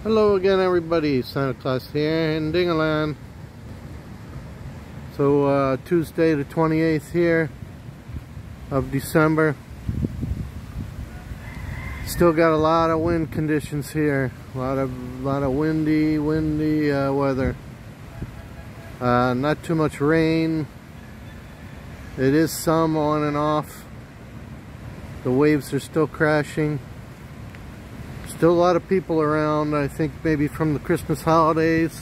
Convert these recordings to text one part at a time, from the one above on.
Hello again, everybody. Santa Claus here in DINGALAN. So Tuesday the 28th here of December. Still got a lot of wind conditions here. A lot of windy weather. Not too much rain. It is some on and off. The waves are still crashing. Still a lot of people around, I think maybe from the Christmas holidays.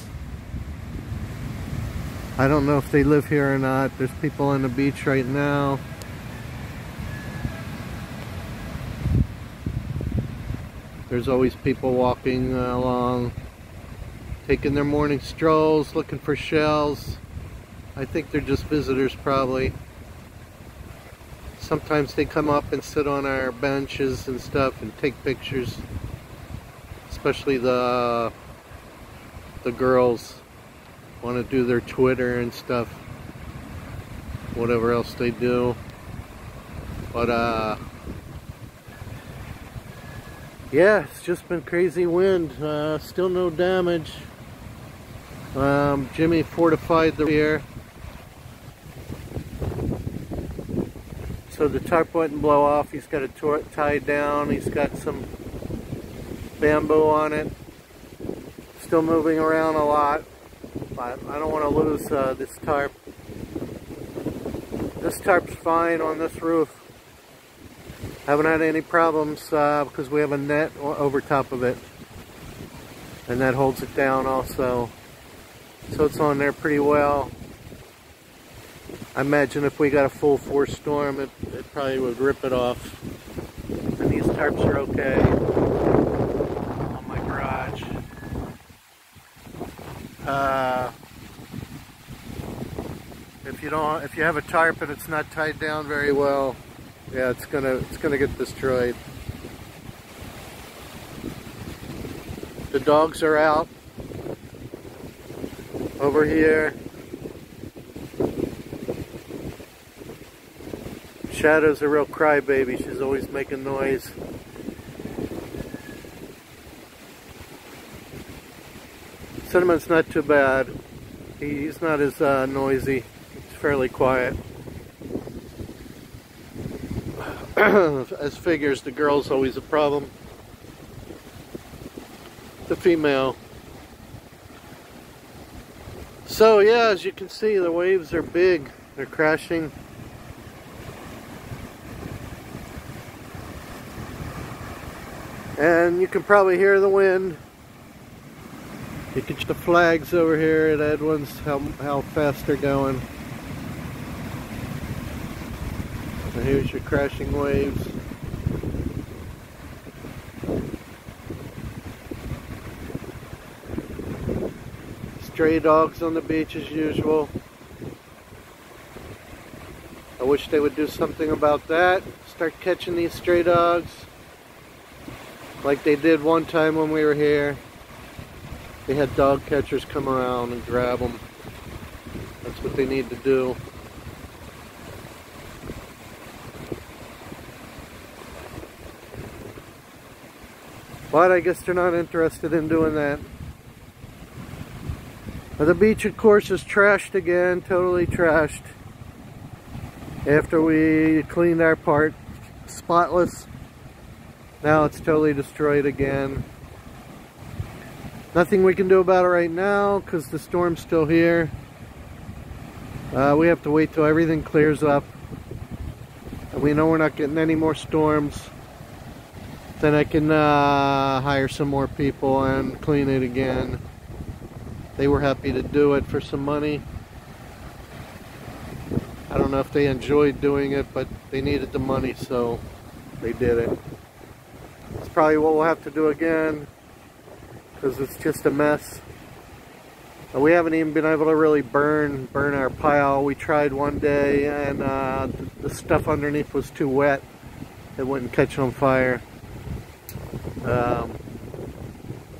I don't know if they live here or not. There's people on the beach right now. There's always people walking along, taking their morning strolls, looking for shells. I think they're just visitors probably. Sometimes they come up and sit on our benches and stuff and take pictures. Especially the girls want to do their Twitter and stuff, whatever else they do. But yeah, it's just been crazy wind. Still no damage. Jimmy fortified the rear so the tarp wouldn't blow off. He's got it tied down. He's got some bamboo on it. Still moving around a lot, but I don't want to lose this tarp. This tarp's fine on this roof. Haven't had any problems because we have a net over top of it, and that holds it down also. So it's on there pretty well. I imagine if we got a full force storm, it probably would rip it off. And these tarps are okay. If you have a tarp and it's not tied down very well, yeah, it's gonna get destroyed. The dogs are out over here. Shadow's a real crybaby. She's always making noise. Cinnamon's not too bad. He's not as noisy. He's fairly quiet. As figures, the girl's always a problem. The female. So yeah, as you can see, the waves are big. They're crashing. And you can probably hear the wind. You can see the flags over here at Edwin's, how fast they're going. And here's your crashing waves. Stray dogs on the beach as usual. I wish they would do something about that. Start catching these stray dogs like they did one time when we were here. They had dog catchers come around and grab them. That's what they need to do. But I guess they're not interested in doing that. Now the beach, of course, is trashed again, totally trashed. After we cleaned our part, spotless. Now it's totally destroyed again. Nothing we can do about it right now because the storm's still here. We have to wait till everything clears up. And we know we're not getting any more storms. Then I can hire some more people and clean it again. They were happy to do it for some money. I don't know if they enjoyed doing it, but they needed the money, so they did it. It's probably what we'll have to do again, because it's just a mess. We haven't even been able to really burn our pile. We tried one day, and the stuff underneath was too wet. It wouldn't catch on fire.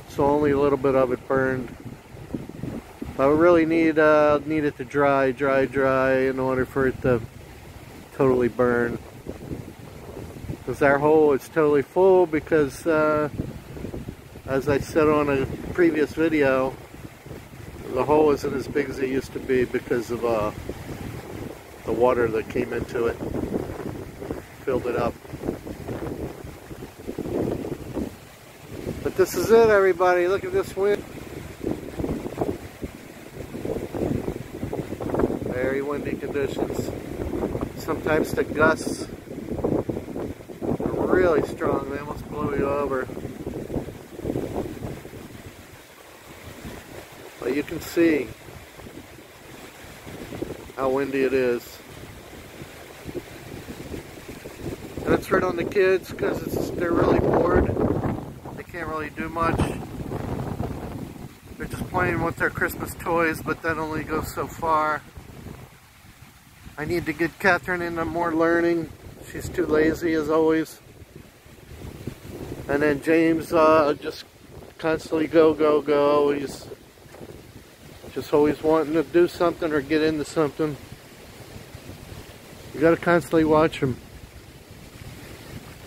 So only a little bit of it burned. But we really need it to dry in order for it to totally burn. Because our hole is totally full because as I said on a previous video, the hole isn't as big as it used to be because of the water that came into it, filled it up. But this is it, everybody. Look at this wind. Very windy conditions. Sometimes the gusts are really strong. They almost blow you over. But you can see how windy it is. And it's hard on the kids because they're really bored. They can't really do much. They're just playing with their Christmas toys, but that only goes so far. I need to get Catherine into more learning. She's too lazy as always. And then James just constantly go. He's just always wanting to do something or get into something. You gotta constantly watch him.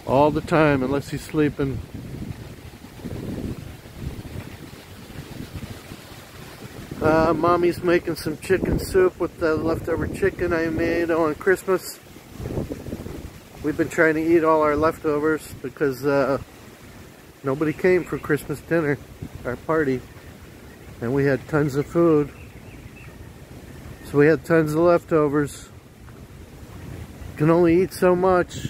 All the time, unless he's sleeping. Mommy's making some chicken soup with the leftover chicken I made on Christmas. We've been trying to eat all our leftovers because nobody came for Christmas dinner, our party. And we had tons of food. So we had tons of leftovers. Can only eat so much.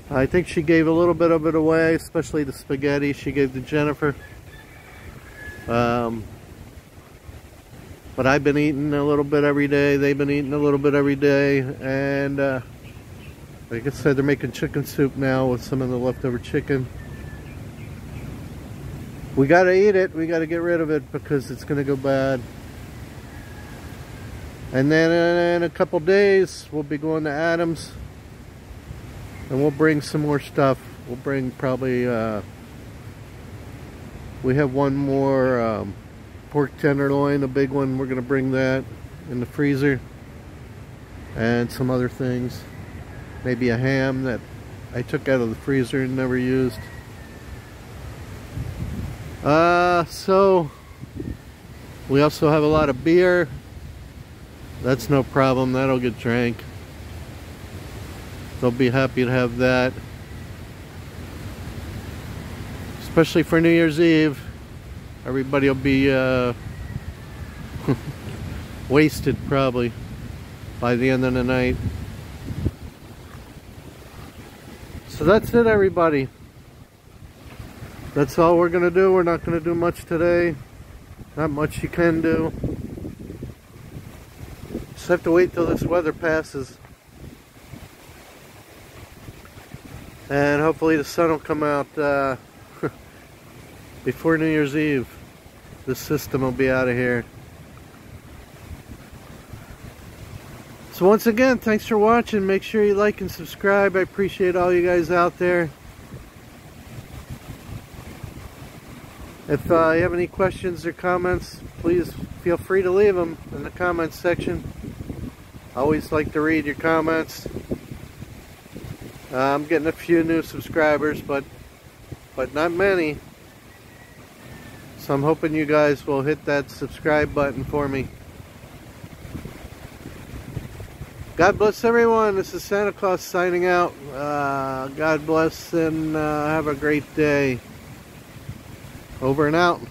I think she gave a little bit of it away, especially the spaghetti she gave to Jennifer. But I've been eating a little bit every day. They've been eating a little bit every day. And like I said, they're making chicken soup now with some of the leftover chicken. We gotta eat it. We gotta get rid of it because it's gonna go bad. And then in a couple days, we'll be going to Adams. And we'll bring some more stuff. We'll bring probably, we have one more pork tenderloin, a big one. We're gonna bring that in the freezer. And some other things. Maybe a ham that I took out of the freezer and never used. So we also have a lot of beer. That's no problem. That'll get drank. They'll be happy to have that. Especially for New Year's Eve. Everybody will be wasted probably by the end of the night. So that's it, everybody. That's all we're gonna do. We're not gonna do much today. Not much you can do. Just have to wait till this weather passes. And hopefully the sun will come out before New Year's Eve. This system will be out of here. So once again, thanks for watching. Make sure you like and subscribe. I appreciate all you guys out there. If you have any questions or comments, please feel free to leave them in the comments section. I always like to read your comments. I'm getting a few new subscribers, but not many. So I'm hoping you guys will hit that subscribe button for me. God bless everyone. This is Santa Claus signing out. God bless and have a great day. Over and out.